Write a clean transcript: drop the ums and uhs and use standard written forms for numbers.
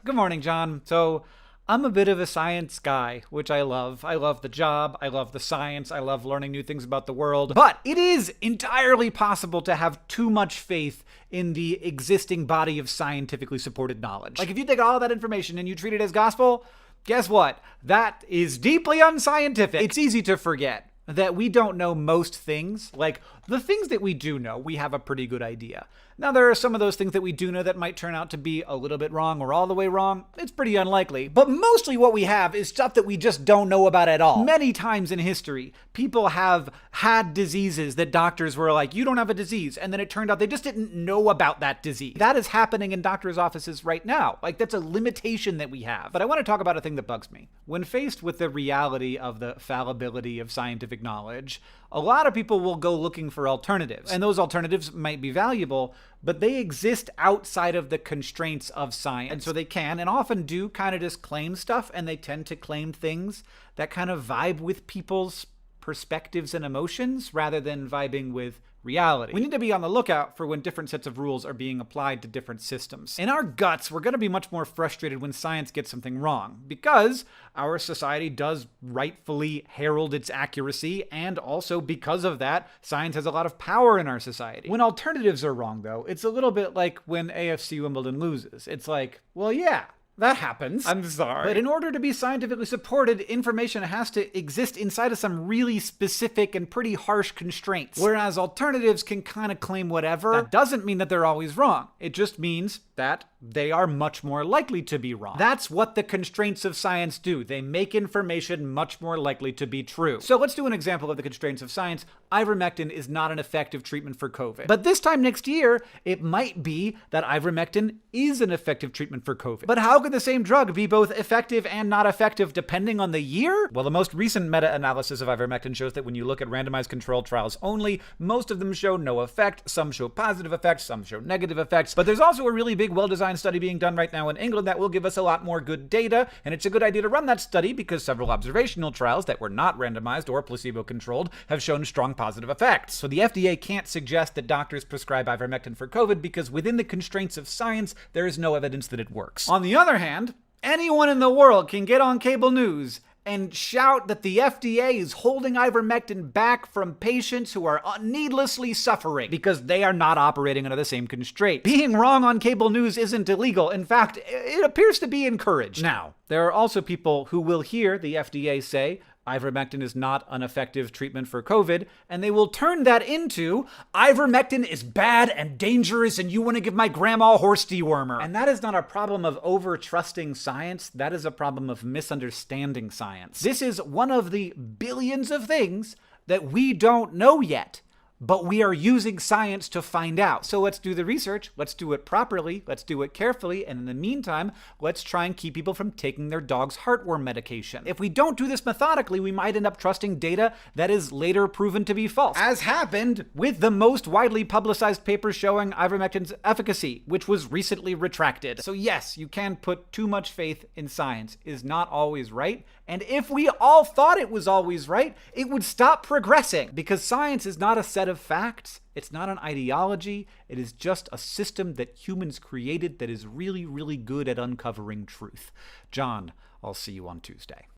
Good morning, John. So, I'm a bit of a science guy, which I love. I love the job, I love the science, I love learning new things about the world. But it is entirely possible to have too much faith in the existing body of scientifically supported knowledge. Like, if you take all that information and you treat it as gospel, guess what? That is deeply unscientific. It's easy to forget that we don't know most things. Like, the things that we do know, we have a pretty good idea. Now, there are some of those things that we do know that might turn out to be a little bit wrong or all the way wrong. It's pretty unlikely. But mostly what we have is stuff that we just don't know about at all. Many times in history, people have had diseases that doctors were like, you don't have a disease. And then it turned out they just didn't know about that disease. That is happening in doctors' offices right now. Like, that's a limitation that we have. But I want to talk about a thing that bugs me. When faced with the reality of the fallibility of scientific knowledge, a lot of people will go looking for alternatives. And those alternatives might be valuable, but they exist outside of the constraints of science. And so they can, and often do, kind of just claim stuff, and they tend to claim things that kind of vibe with people's perspectives and emotions rather than vibing with reality. We need to be on the lookout for when different sets of rules are being applied to different systems. In our guts, we're going to be much more frustrated when science gets something wrong, because our society does rightfully herald its accuracy, and also because of that, science has a lot of power in our society. When alternatives are wrong, though, it's a little bit like when AFC Wimbledon loses. It's like, well, yeah, that happens. I'm sorry. But in order to be scientifically supported, information has to exist inside of some really specific and pretty harsh constraints. Whereas alternatives can kind of claim whatever. That doesn't mean that they're always wrong. It just means that they are much more likely to be wrong. That's what the constraints of science do. They make information much more likely to be true. So let's do an example of the constraints of science. Ivermectin is not an effective treatment for COVID. But this time next year, it might be that ivermectin is an effective treatment for COVID. But how could the same drug be both effective and not effective depending on the year? Well, the most recent meta-analysis of ivermectin shows that when you look at randomized controlled trials only, most of them show no effect, some show positive effects, some show negative effects. But there's also a really big, well-designed study being done right now in England that will give us a lot more good data, and it's a good idea to run that study because several observational trials that were not randomized or placebo-controlled have shown strong positive effects. So the FDA can't suggest that doctors prescribe ivermectin for COVID because within the constraints of science, there is no evidence that it works. On the other hand, anyone in the world can get on cable news and shout that the FDA is holding ivermectin back from patients who are needlessly suffering because they are not operating under the same constraint. Being wrong on cable news isn't illegal. In fact, it appears to be encouraged. Now, there are also people who will hear the FDA say ivermectin is not an effective treatment for COVID, and they will turn that into ivermectin is bad and dangerous and you want to give my grandma horse dewormer. And that is not a problem of over-trusting science. That is a problem of misunderstanding science. This is one of the billions of things that we don't know yet, but we are using science to find out. So let's do the research, let's do it properly, let's do it carefully, and in the meantime, let's try and keep people from taking their dog's heartworm medication. If we don't do this methodically, we might end up trusting data that is later proven to be false, as happened with the most widely publicized paper showing ivermectin's efficacy, which was recently retracted. So yes, you can put too much faith in science. It is not always right, and if we all thought it was always right, it would stop progressing, because science is not a set of facts. It's not an ideology. It is just a system that humans created that is really, really good at uncovering truth. John, I'll see you on Tuesday.